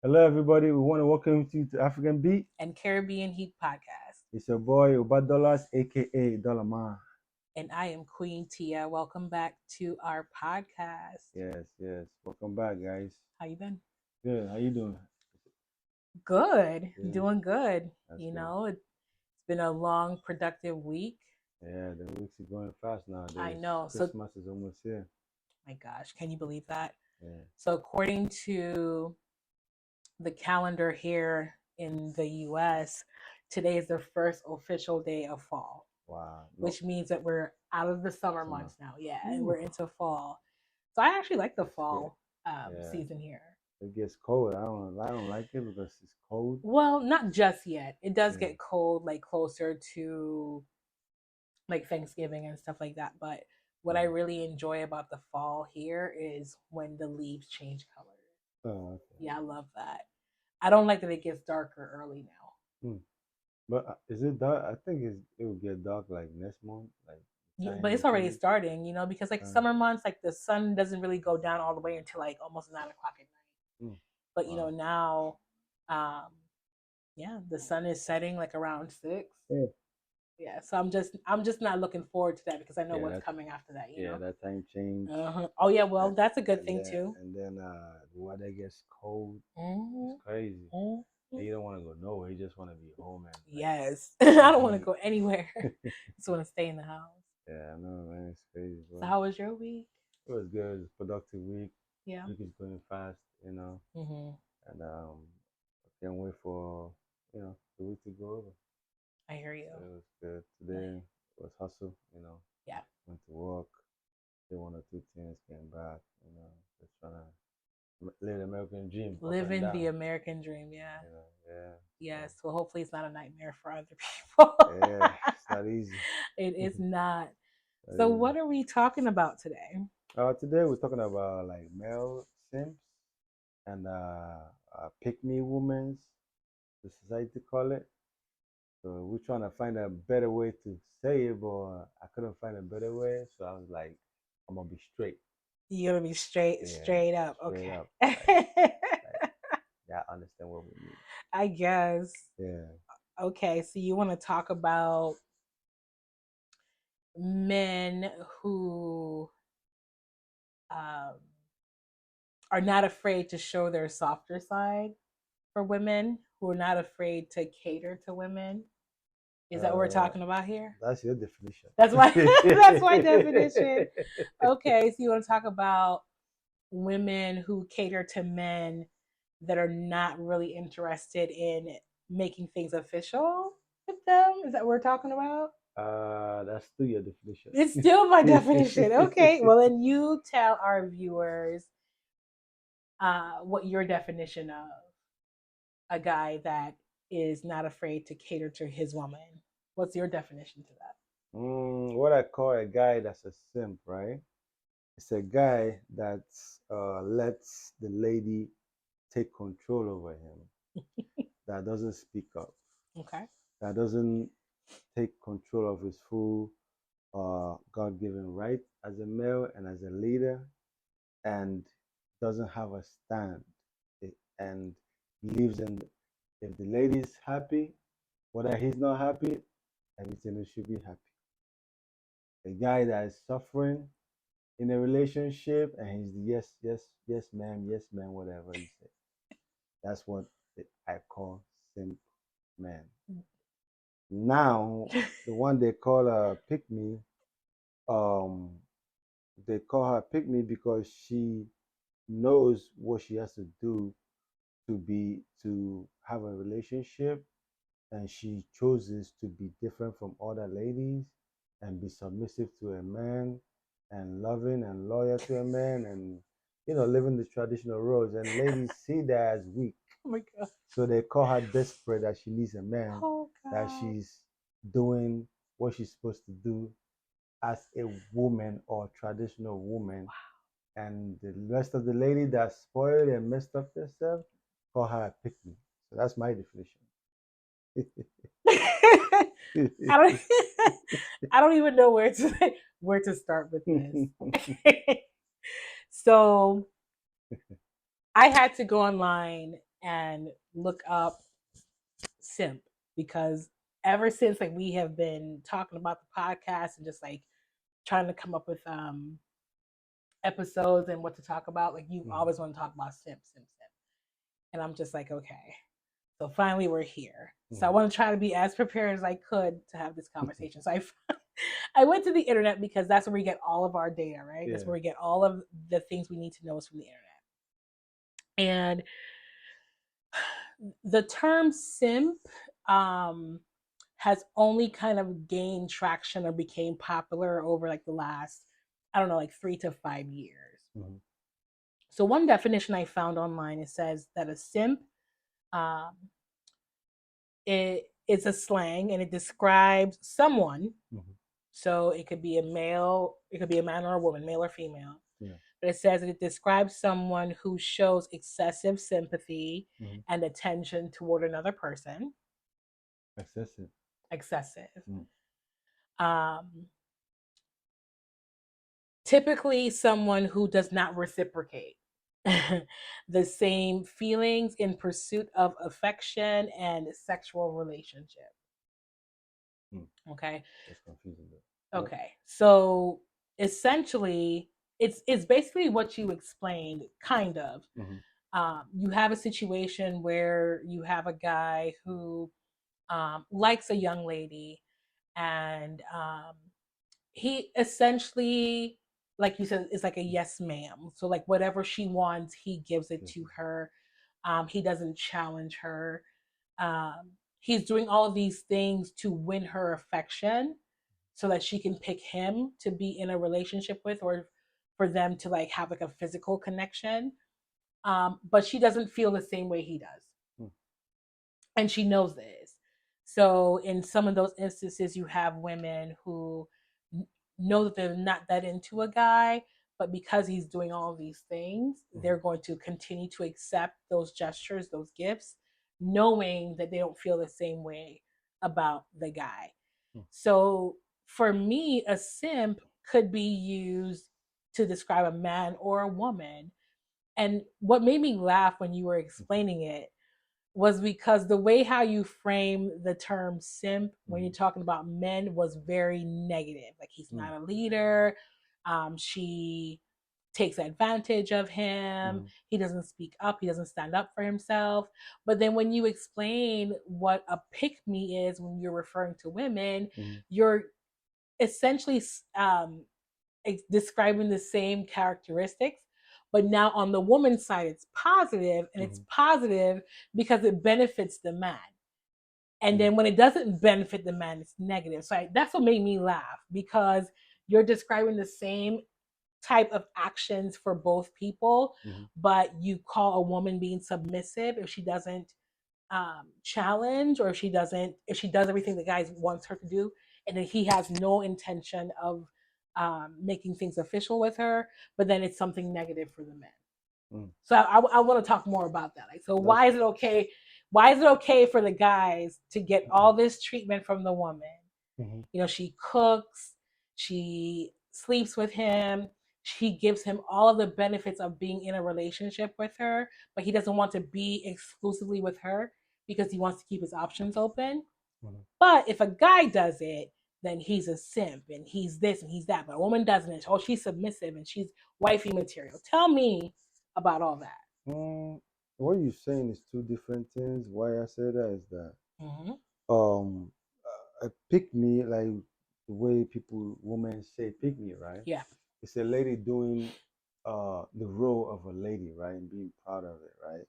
Hello, everybody. We want to welcome you to African Beat. and Caribbean Heat Podcast. It's your boy Dollars, aka Dollar Man. And I am Queen Teah. Welcome back to our podcast. Yes. Welcome back, guys. How you been? Good. How you doing? Good. Yeah, Doing good. that's You good. know, it's been a long, productive week. Yeah, the weeks are going fast I nowadays. know. So, Christmas is almost here. my gosh, can you believe that? Yeah. So, according to the calendar here in the US, today is the first official day of fall, Wow. No, which means that we're out of the summer summer. months now. Yeah, and Ooh, we're into fall. So, I actually like the that's good. fall Yeah. season here. It gets cold. I don't like it because it's cold. Well, not just yet. It does Yeah. get cold like closer to like Thanksgiving and stuff like that. But what I Mhm. really enjoy about the fall here is when the leaves change colors. Oh, okay. Yeah, I love that. I don't like that it gets darker early now. Hmm. But is it dark? I think it will get dark like next month, like But time or it's already something. starting, because like Uh, summer months, like the sun doesn't really go down all the way until like almost 9 o'clock at night. hmm. But Wow. now, um, yeah, the sun is setting like around 6. Yeah. Yeah, so I'm just not looking forward to that because I know Yeah, what's that coming after that. yeah, that time change, Oh yeah, well and that's a good and thing then too. and then the weather gets cold. It's Hmm. crazy, Hmm. and you don't want to go nowhere. You just want to be home and Yes, I like don't want to eat. go anywhere. Just want to stay in the house. Yeah, I know, man. It's crazy, So bro. how was your week? It was good. It was a productive week. Yeah. Week is going fast, Hmm. and I can't wait for the week to go over. I hear you. So it was good. Today was hustle. Yeah. Went to work, did one or two things, came back. Just trying to live the American dream up and Living down. the American dream. Yeah. Yeah. So Yes. Well, hopefully it's not a nightmare for other people. yeah, it's not easy. It is not. Not So easy. what are we talking about today? Today we're talking about like male simps and pick me women's, the society call it. So we're trying to find a better way to say it, but I couldn't find a better way. So I was like, I'm gonna be straight. You're gonna be straight, Yeah, straight up. straight Okay. up. Like yeah, I understand what we mean. I guess. Yeah. Okay, so you want to talk about men who um, are not afraid to show their softer side for women, who are not afraid to cater to women. Is that what we're Uh, talking about here? that's your definition. That's why that's my definition. Okay, so you want to talk about women who cater to men that are not really interested in making things official with them? Is that what we're talking about? That's still your definition. It's still my definition. Okay, well then you tell our viewers what your definition of a guy that is not afraid to cater to his woman. What's your definition to that? What I call a guy that's a simp, right? It's a guy that lets the lady take control over him, that doesn't speak up, Okay. that doesn't take control of his full God given right as a male and as a leader, and doesn't have a stand. And believes in if the lady's happy, whether he's not happy, everything should be happy. A guy that is suffering in a relationship and he's yes ma'am, whatever you say. That's what I call simp man. Now, the one they call pick me, um, they call her pick me because she knows what she has to do to have a relationship, and she chooses to be different from other ladies and be submissive to a man and loving and loyal to a man, and living the traditional roles, and ladies see that as weak, Oh my god. so they call her desperate, that she needs a man, Oh that god. she's doing what she's supposed to do as a woman or traditional woman, and the rest of the lady that spoiled and messed up themselves call her a pick me. So that's my definition. I don't I don't even know where to start with this. So I had to go online and look up simp, because ever since like we have been talking about the podcast and just like trying to come up with episodes and what to talk about, like you always want to talk about simp. And I'm just like, okay. So finally we're here. So I want to try to be as prepared as I could to have this conversation. So I went to the internet because that's where we get all of our data, right? That's where we get all of the things we need to know is from the internet. And the term simp has only kind of gained traction or became popular over like the last, I don't know, like 3 to 5 years. Mm-hmm. So one definition I found online, it says that a simp, um, it's a slang and it describes someone. Mm-hmm. So it could be a male, it could be a man or a woman, male or female. Yeah. But it says it describes someone who shows excessive sympathy, mm-hmm, and attention toward another person. Excessive. Excessive. Typically, someone who does not reciprocate the same feelings in pursuit of affection and sexual relationship. Okay. That's confusing. Okay. So essentially, it's basically what you explained, kind of. Mm-hmm. You have a situation where you have a guy who likes a young lady, and he essentially, like you said, is like a yes ma'am. So like whatever she wants, he gives it to her. He doesn't challenge her. He's doing all of these things to win her affection so that she can pick him to be in a relationship with, or for them to like have like a physical connection. But she doesn't feel the same way he does. And she knows this. So in some of those instances, you have women who know that they're not that into a guy, but because he's doing all these things, they're going to continue to accept those gestures, those gifts, knowing that they don't feel the same way about the guy. So for me, a simp could be used to describe a man or a woman. And what made me laugh when you were explaining it was because the way how you frame the term simp when you're talking about men was very negative. Like he's not a leader. She takes advantage of him. He doesn't speak up. He doesn't stand up for himself. But then when you explain what a pick me is when you're referring to women, you're essentially describing the same characteristics, but now on the woman's side it's positive, and it's positive because it benefits the man. And then when it doesn't benefit the man, it's negative. So that's what made me laugh, because you're describing the same type of actions for both people, but you call a woman being submissive if she doesn't challenge, or if she does everything the guy wants her to do, and then he has no intention of making things official with her, but then it's something negative for the men. So I want to talk more about that. Like, so why is it okay? Why is it okay for the guys to get all this treatment from the woman? You know, she cooks, she sleeps with him, she gives him all of the benefits of being in a relationship with her, but he doesn't want to be exclusively with her because he wants to keep his options open. But if a guy does it, then he's a simp and he's this and he's that. But a woman doesn't. Oh, she's submissive and she's wifey material. Tell me about all that. What you're saying is two different things. Why I say that is that um a pick me, like the way people women say pick me, right? Yeah. It's a lady doing the role of a lady, right? And being proud of it, right?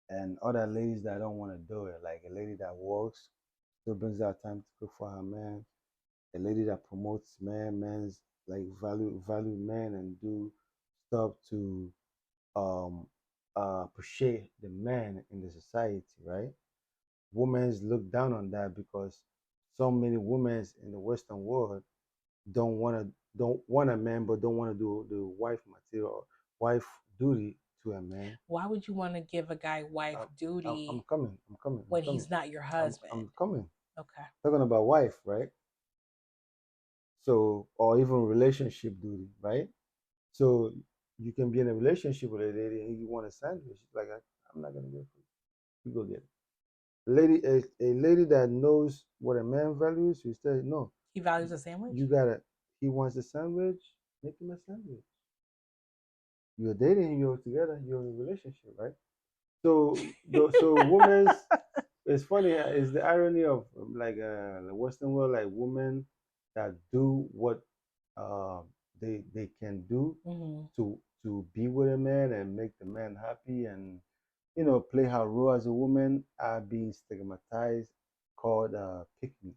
And other ladies that don't want to do it, like a lady that works, still brings out time to cook for her man, a lady that promotes man's like value man and do stuff to um appreciate the man in the society, right? Women's look down on that because so many women in the Western world don't want a man, but don't want to do the wife material, wife duty to a man. Why would you want to give a guy wife duty? I'm coming. I'm coming. When he's not your husband. I'm coming. Okay. Talking about wife, right? So, or even relationship duty, right? So you can be in a relationship with a lady and you want a sandwich. Like, I'm not gonna give it. You go get it. A lady that knows what a man values, you say no. He values a sandwich. You gotta. He wants a sandwich. Make him a sandwich. You're dating. You're together. You're in a relationship, right? So women's. It's funny. It's the irony of like the Western world, like women that do what uh, they can do to be with a man and make the man happy and play her role as a woman are being stigmatized, called pick me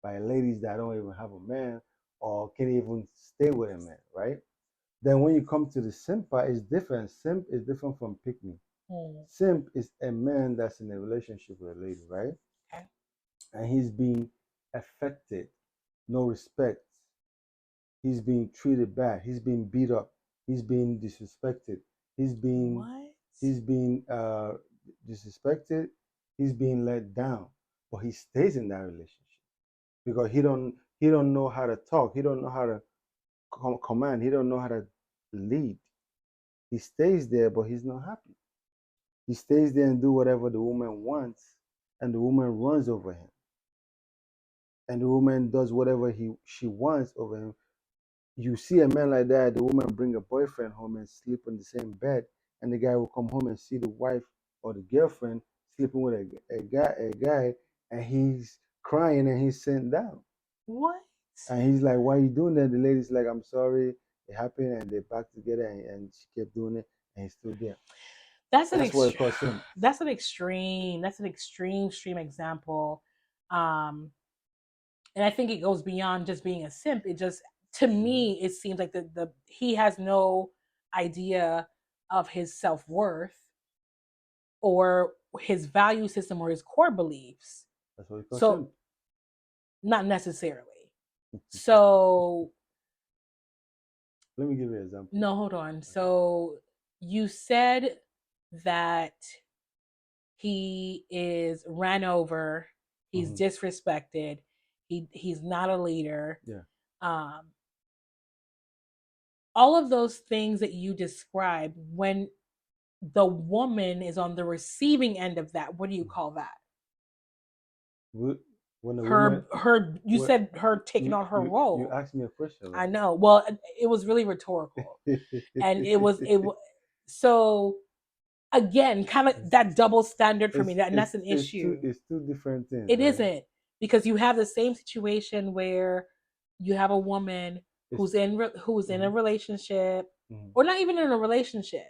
by ladies that don't even have a man or can't even stay with a man, right? Then when you come to the simp part, it's different. Simp is different from pick me. Simp is a man that's in a relationship with a lady, right? Okay. And he's being affected, no respect. He's being treated bad. He's being beat up. He's being disrespected. He's being What? he's being disrespected. He's being let down. But he stays in that relationship because he don't know how to talk. He don't know how to command. He don't know how to lead. He stays there, but he's not happy. He stays there and do whatever the woman wants, and the woman runs over him, and the woman does whatever she wants over him. You see a man like that, the woman bring a boyfriend home and sleep on the same bed, and the guy will come home and see the wife or the girlfriend sleeping with a guy, and he's crying and he's sitting down. What? And he's like, "Why are you doing that?" The lady's like, "I'm sorry, it happened," and they're back together, and she kept doing it, and he's still there. That's what it calls him. That's an extreme extreme example. And I think it goes beyond just being a simp. It just, to me, it seems like the he has no idea of his self-worth or his value system or his core beliefs. That's what it calls So him. not necessarily. So let me give you an example. No, hold on. So you said that he is ran over, he's disrespected, he's not a leader. Yeah. All of those things that you described, when the woman is on the receiving end of that, what do you call that? When the her woman, you said her taking on her role. You asked me a question. Right? I know. Well, it was really rhetorical, and it was so again, kind of that double standard for me. And that's an issue. It's two different things. It right? Isn't, because you have the same situation where you have a woman who's in a relationship, or not even in a relationship.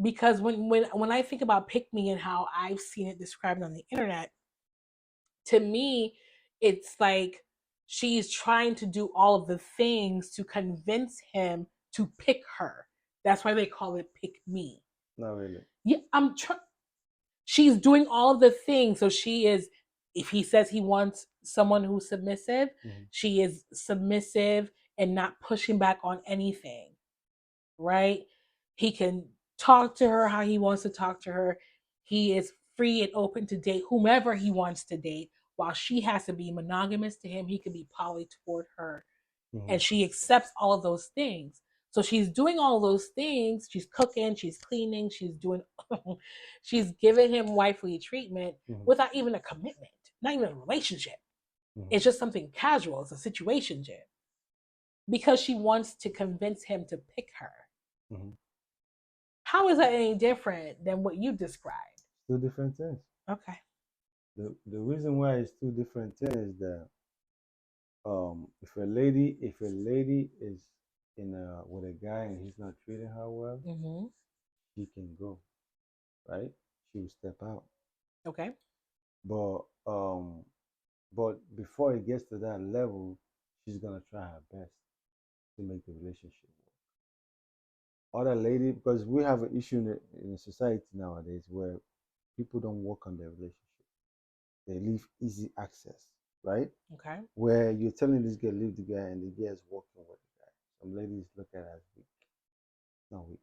Because when I think about pick me and how I've seen it described on the internet, to me, it's like she's trying to do all of the things to convince him to pick her. That's why they call it pick me. Not really. Yeah, she's doing all of the things. So she is, if he says he wants someone who's submissive, she is submissive and not pushing back on anything, right? He can talk to her how he wants to talk to her. He is free and open to date whomever he wants to date, while she has to be monogamous to him. He can be poly toward her. And she accepts all of those things. So she's doing all those things. She's cooking, she's cleaning, she's doing, she's giving him wifely treatment without even a commitment, not even a relationship. It's just something casual. It's a situationship, because she wants to convince him to pick her. How is that any different than what you described? Two different things. Okay. The reason why it's two different things is that if a lady is in with a guy and he's not treating her well, she can go, right? She will step out. Okay. But before it gets to that level, she's gonna try her best to make the relationship work. Other lady, because we have an issue in the society nowadays where people don't work on their relationship. They leave easy access, right? Okay. Where you're telling this girl leave the guy and the guy is working with the guy. Some ladies look at it as weak. Not weak.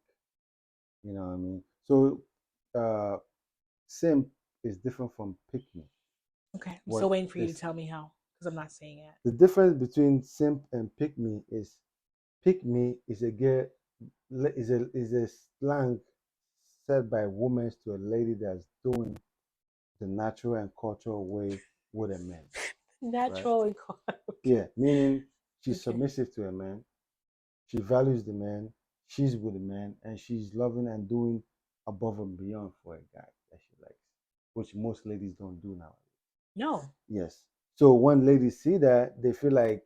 You know what I mean? So simp is different from pick me. Okay. I'm still waiting for you to tell me how, because I'm not saying it. The difference between simp and pick me is pick me is a girl is a slang said by women to a lady that's doing the natural and cultural way with a man, right? Natural and Yeah, meaning she's okay. submissive to a man, she values the man, she's with the man, and she's loving and doing above and beyond for a guy that she likes, which most ladies don't do now. No. Yes. So when ladies see that, they feel like,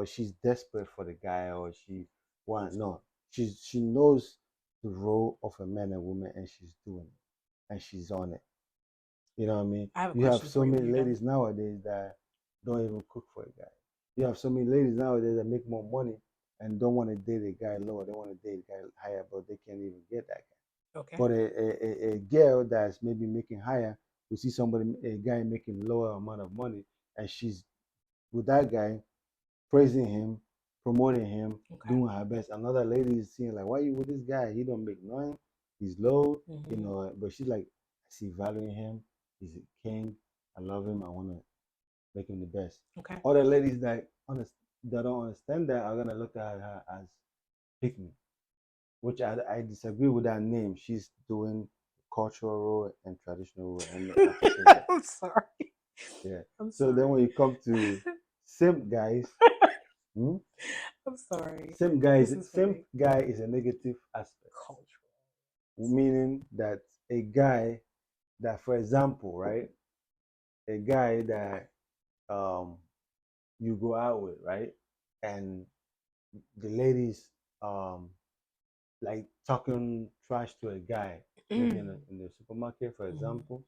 she's desperate for the guy, or she want no. She knows the role of a man and woman, and she's doing it, and she's on it. You know what I mean? I have a You have question so for you when many you're done. ladies nowadays that don't even cook for a guy. You have so many ladies nowadays that make more money and don't want to date a guy lower. They want to date a guy higher, but they can't even get that guy. Okay. But a girl that's maybe making higher, we see a guy making lower amount of money, and she's with that guy, praising him, promoting him, Okay. doing her best. Another lady is seeing like, why you with this guy? He don't make nothing. He's low, But she's like, I see value in him. He's a king. I love him. I want to make him the best. Okay. Other ladies that don't understand that are gonna look at her as pick me, which I disagree with that name. She's doing cultural role and traditional role, and I appreciate that. I'm sorry. Yeah. I'm So then sorry. when you come to simp guys, hmm? I'm sorry. Simp This is simp funny. guy is a negative aspect, Cultural. meaning that a guy that, for example, right, a guy that um you go out with, right, and the ladies um like talking trash to a guy, maybe in the supermarket, for example,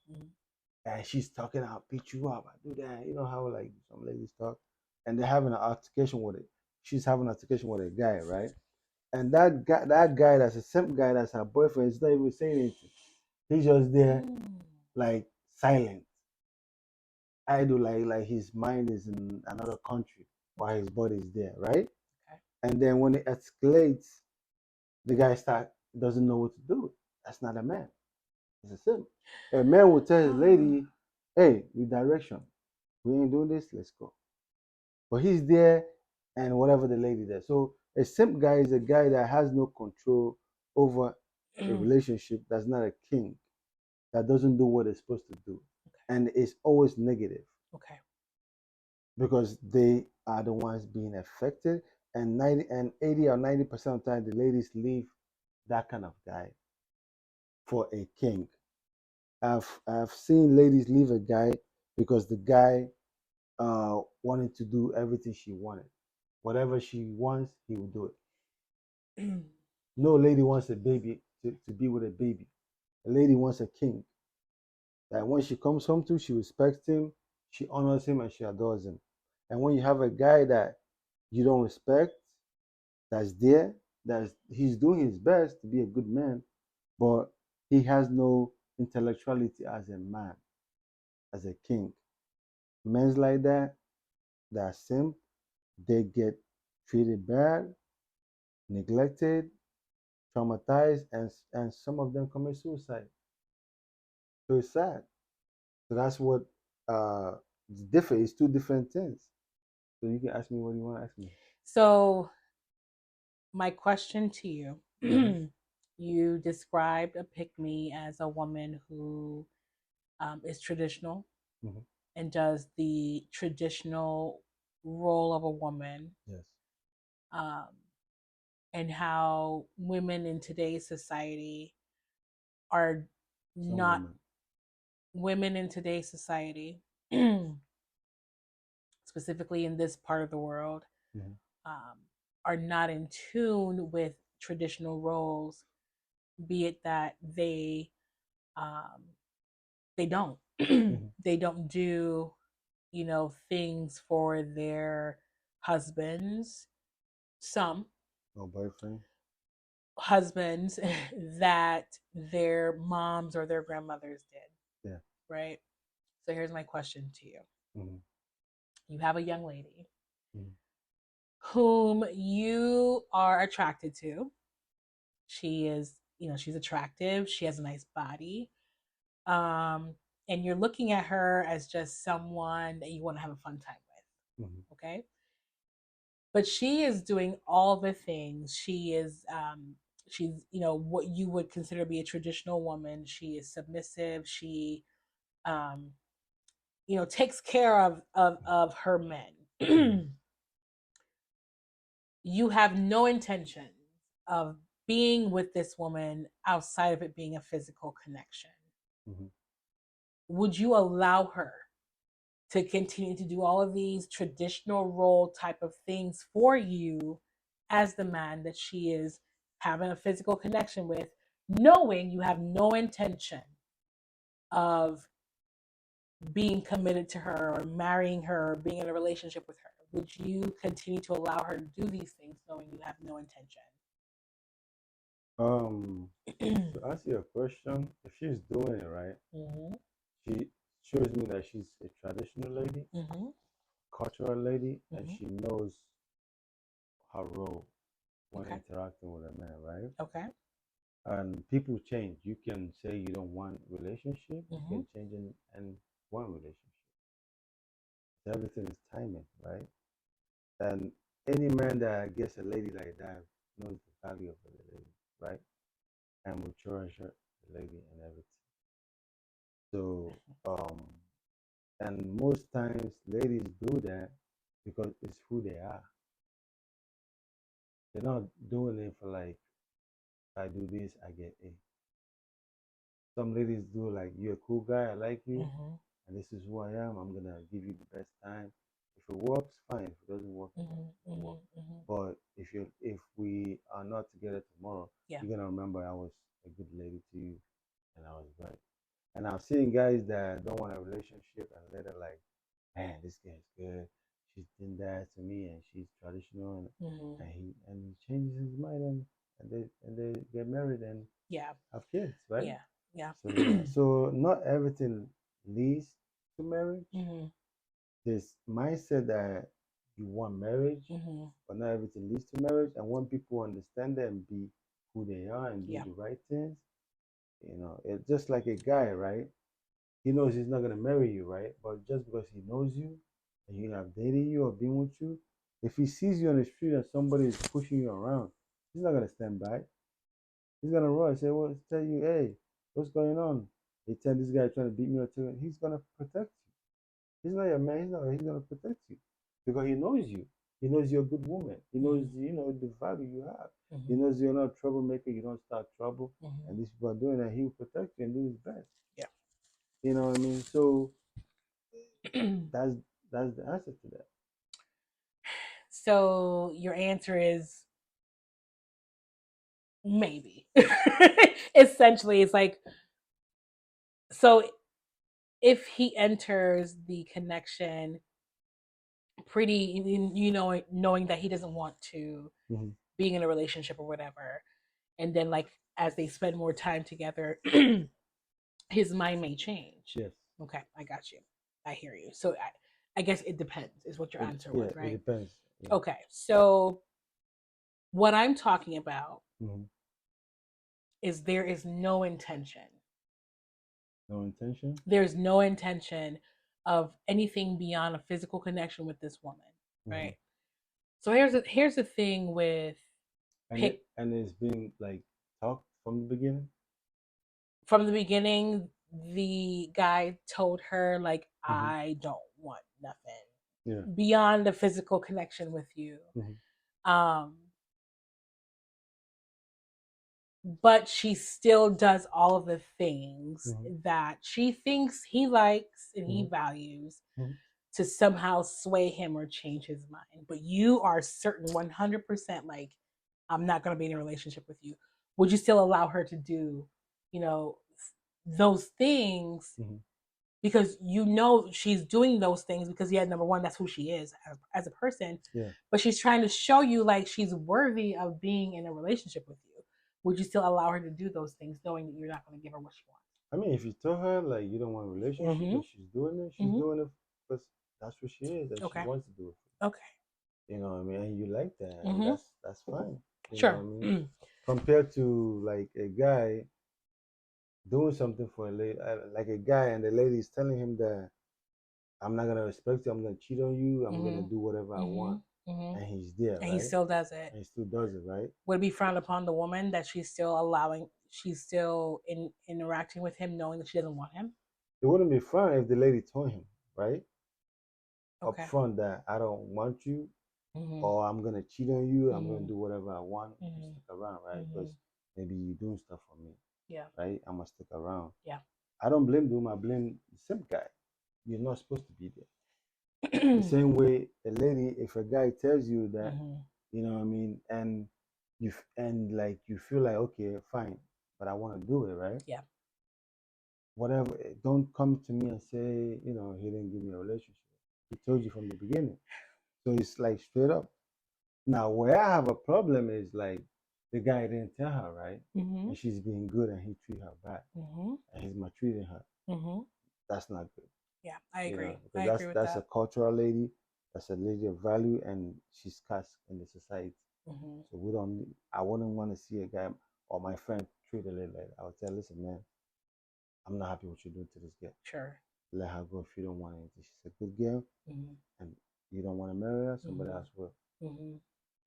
and she's talking, I'll beat you up, I do that. You know how like some ladies talk, and they're having an altercation with it. She's having an altercation with a guy, right? And that guy that's a simp guy, that's her boyfriend, is not even saying anything. He's just there, like silent, idle, like his mind is in another country while his body is there, right? Okay. And then when it escalates, the guy doesn't know what to do. That's not a man. It's a simp. A man will tell his lady, "Hey, redirection. We ain't doing this. Let's go." But he's there, and whatever the lady does. So a simp guy is a guy that has no control over a relationship. That's not a king. That doesn't do what it's supposed to do, and it's always negative. Okay. Because they are the ones being affected, and 80 or 90% of the time the ladies leave that kind of guy for a king. I've seen ladies leave a guy because the guy wanted to do everything she wanted. Whatever she wants, he will do it. No lady wants a baby to be with a baby. A lady wants a king that when she comes home to, she respects him, she honors him, and she adores him. And when you have a guy that you don't respect, that's there, that he's doing his best to be a good man, but he has no intellectuality as a man, as a king. Men like that are simp, they get treated bad, neglected, traumatized, and some of them commit suicide. So it's sad. So that's what it's different. It's two different things. So you can ask me what you want to ask me. So my question to you, Mm-hmm. you described a pick me as a woman who is traditional Mm-hmm. and does the traditional role of a woman, Yes. um, and how women in today's society are Some not women. women in today's society, specifically in this part of the world, Mm-hmm. um, are not in tune with traditional roles, be it that um, they don't Mm-hmm. they don't do things for their husbands, some No boyfriend. husbands that their moms or their grandmothers did, Yeah. right? So here's my question to you. Mm-hmm. You have a young lady Mm-hmm. whom you are attracted to. She is, she's attractive, she has a nice body, um, and you're looking at her as just someone that you want to have a fun time with. Mm-hmm. Okay. But she is doing all the things. she's, you know, what you would consider to be a traditional woman. She is submissive. She, um, you know, takes care of her Mhm. men. You have no intention of being with this woman outside of it being a physical connection. Mhm. Would you allow her to continue to do all of these traditional role type of things for you as the man that she is having a physical connection with, knowing you have no intention of being committed to her or marrying her or being in a relationship with her? Would you continue to allow her to do these things knowing you have no intention? To answer your question, if she's doing it right, Mm-hmm. she shows me that she's a traditional lady, Mm-hmm. cultural lady, and Mm-hmm. she knows her role when Okay. interacting with a man, right? Okay. And people change. You can say you don't want relationship. You Mm-hmm. can change and want relationship. Everything is timing, right? And any man that gets a lady like that knows the value of the lady, right? And will cherish her, the lady and everything. So, and most times ladies do that because it's who they are. They're not doing it for like, if I do this, I get A. Some ladies do like, you're a cool guy, I like you, Mm-hmm. and this is who I am. I'm gonna give you the best time. If it works, fine. If it doesn't work, Mm-hmm. it doesn't Mm-hmm. work. Mm-hmm. But if we are not together tomorrow, Yeah. you're gonna remember I was a good lady to you, and I was right. And I've seen guys that don't want a relationship and later like, man, this guy's good. She's done that to me, and she's traditional, Mm-hmm. and he changes his mind, and they get married and Yeah. have kids, right? Yeah. Yeah. So yeah, so not everything leads to marriage. Mm-hmm. This mindset that you want marriage, Mm-hmm. but not everything leads to marriage. And when people understand that and be who they are and do Yeah. the right things, it's just like a guy, right? He knows he's not gonna marry you, right? But just because he knows you and he have dated you or been with you, if he sees you on the street and somebody is pushing you around, he's not gonna stand by. He's gonna run and say, "Well, tell you, hey, what's going on?" They tell this guy trying to beat me or something. He's gonna protect you. He's not your man. He's not. He's gonna protect you because he knows you. He knows you're a good woman. He knows Mm-hmm. the value you have. He Mm-hmm. knows you're not a troublemaker. You don't start trouble. Mm-hmm. And these people are doing that. He will protect you and do his best. Yeah. You know what I mean? So that's that's the answer to that. So your answer is maybe. Essentially, it's like, so if he enters the connection pretty, you know, knowing that he doesn't want to Hmm. being in a relationship or whatever, and then like as they spend more time together, his mind may change. Yes. Okay, I got you. I hear you. So I guess it depends, is what your answer Yeah. was, It right? depends. Yeah. Okay, so what I'm talking about Hmm. is there is no intention. No intention. There's no intention of anything beyond a physical connection with this woman, Hmm. right? So here's the thing with pick And it's been like talked from the beginning. from the beginning. The guy told her like, Hmm. I don't want Yeah. nothing beyond the physical connection with you. Hmm. Um, but she still does all of the things Hmm. that she thinks he likes and he Hmm. values Hmm. to somehow sway him or change his mind. But you are certain 100% like, I'm not going to be in a relationship with you. Would you still allow her to do, you know, those things Hmm. because you know she's doing those things because, yeah, number one, that's who she is as a person, Yeah. but she's trying to show you like she's worthy of being in a relationship with you. Would you still allow her to do those things knowing that you're not going to give her what she I mean, if you tell her like you don't want a wants? relationship and she's Mm-hmm. doing it because that's what she is and she Okay. wants to do it. Okay. You know what I mean? And you like that, and Mm-hmm. that's fine. You know what Sure. I mean? Compared to like a guy doing something for a lady, like a guy, and the lady is telling him that I'm not gonna respect you, I'm gonna cheat on you, I'm Mm-hmm. gonna do whatever I Mm-hmm. want. Mm-hmm. and he's there, And he right? still does it. And he still does it, right? Would it be frowned upon the woman that she's still interacting with him knowing that she doesn't want him? It wouldn't be fun if the lady told him, right, up Okay. front that I don't want you, Mm-hmm. or I'm gonna cheat on you. I'm gonna Mm-hmm. do whatever I want if you Mm-hmm. stick around, right? Mm-hmm. Because maybe you're doing stuff for me, Yeah. right? I'm gonna stick around. Yeah. I don't blame them. I blame the same guy. You're not supposed to be there. The Mm-hmm. same way a lady, if a guy tells you that, you know what I mean, and and like you feel like okay, fine, but I want to do it, right? Yeah. Whatever. Don't come to me and say, you know, he didn't give me a relationship. He told you from the beginning. So it's like straight up. Now, where I have a problem is like the guy didn't tell her, right? Mm-hmm. And she's being good and he treat her bad Mm-hmm. and he's maltreating her. Mm-hmm. That's not good, Yeah, I you know, agree. because I agree with that's a that. cultural lady, that's a lady of value, and she's cast in the society. Mm-hmm. So we don't. I wouldn't want to see a guy or my friend treat a lady like that. I would say, listen, man, I'm not happy what you're doing to this girl. Sure. Let her go if you don't want anything. She's a good girl, Mm-hmm. and you don't want to marry her. Somebody Mm-hmm. else will. Mm-hmm.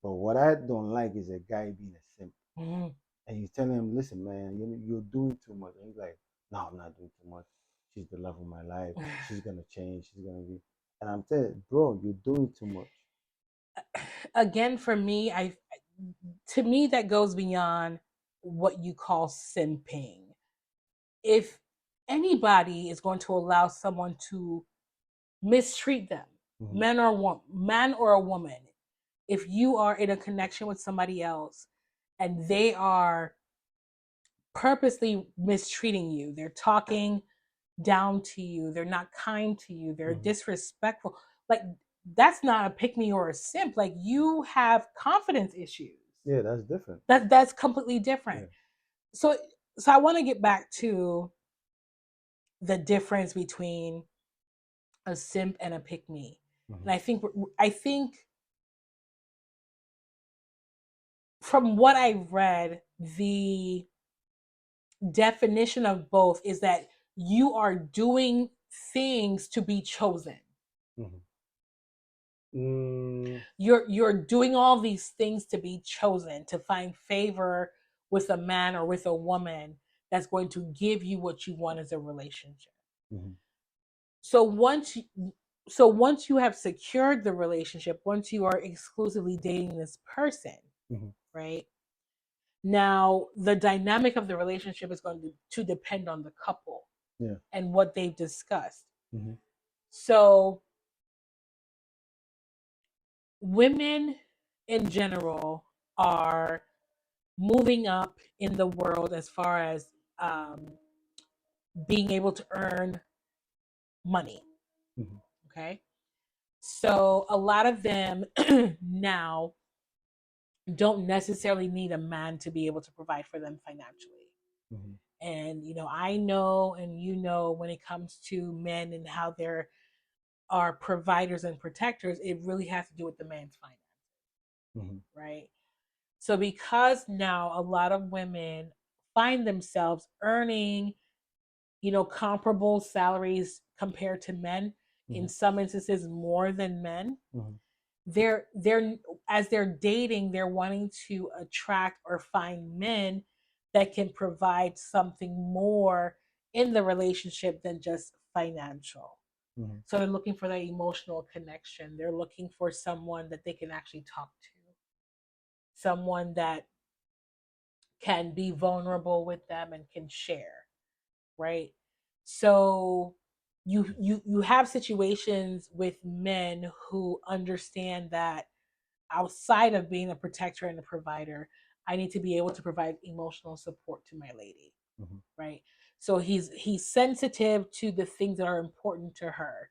But what I don't like is a guy being a simp. Mm-hmm. And you tell him, listen, man, you're doing too much. And he's like, no, I'm not doing too much. She's the love of my life. She's gonna change. She's gonna be. And I'm telling you, bro, you're doing too much. Again, for me, I to me that goes beyond what you call simping. If anybody is going to allow someone to mistreat them, Mm-hmm. man or a woman, if you are in a connection with somebody else and they are purposely mistreating you, they're talking down to you, they're not kind to you, they're Mm-hmm. disrespectful, like that's not a pick me or a simp. Like you have confidence issues. Yeah, that's different. That's completely different. Yeah. So I want to get back to the difference between a simp and a pick me. Mm-hmm. And I think from what I've read, the definition of both is that you are doing things to be chosen. Mm-hmm. Mm, You're doing all these things to be chosen, to find favor with a man or with a woman that's going to give you what you want as a relationship. mm-hmm. So once you have secured the relationship, once you are exclusively dating this person, Mm-hmm. right? Now the dynamic of the relationship is going to depend on the couple Yeah. and what they've discussed. Mm-hmm. So women in general are moving up in the world as far as um, being able to earn money. Mm-hmm. Okay. So a lot of them now don't necessarily need a man to be able to provide for them financially. Mm-hmm. And, I know, and when it comes to men and how there are providers and protectors, it really has to do with the man's finances, Mm-hmm. right? So because now a lot of women find themselves earning, comparable salaries compared to men, in Mm-hmm. some instances more than men, Mm-hmm. they're as they're dating, they're wanting to attract or find men that can provide something more in the relationship than just financial. Mm-hmm. So they're looking for that emotional connection. They're looking for someone that they can actually talk to, someone that can be vulnerable with them and can share, right? So you have situations with men who understand that outside of being a protector and a provider, I need to be able to provide emotional support to my lady, Mm-hmm. right? So he's sensitive to the things that are important to her,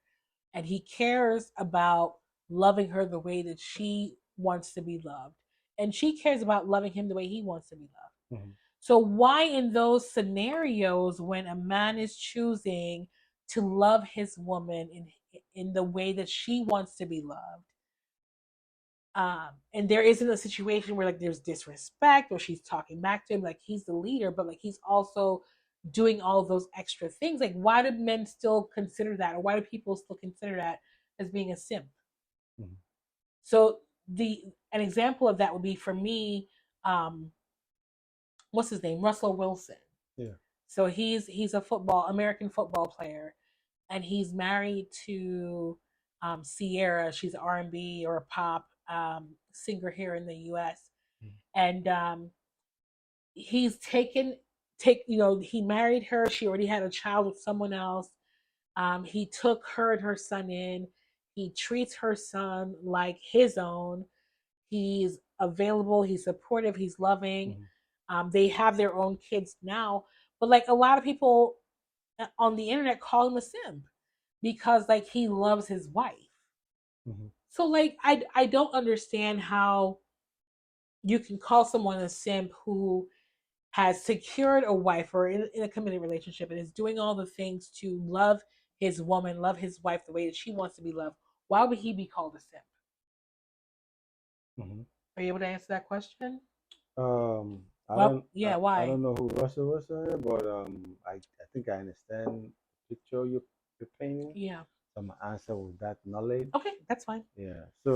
and he cares about loving her the way that she wants to be loved, and she cares about loving him the way he wants to be loved. Mm-hmm. So why in those scenarios when a man is choosing to love his woman in the way that she wants to be loved, and there isn't a situation where like there's disrespect or she's talking back to him, like he's the leader, but like he's also doing all of those extra things, like why do men still consider that, or why do people still consider that as being a simp? Mm-hmm. So the an example of that would be for me, um, what's his name? Russell Wilson. Yeah. So he's a American football player, and he's married to Sierra. She's an R&B or a pop singer here in the U.S. Mm. And he's taken take you know he married her. She already had a child with someone else. He took her and her son in. He treats her son like his own. He's available. He's supportive. He's loving. Mhm. They have their own kids now, but like a lot of people on the internet call him a simp because like he loves his wife. Mhm. So like I don't understand how you can call someone a simp who has secured a wife or in a committed relationship and is doing all the things to love his woman, love his wife the way that she wants to be loved. Why would he be called a simp? Mhm. Are you able to answer that question? I Well, don't yeah, I why? don't know who Russell was here, but I think I understand the picture you're painting. Yeah. So I'm gonna answer with that knowledge. Okay, that's fine. Yeah. So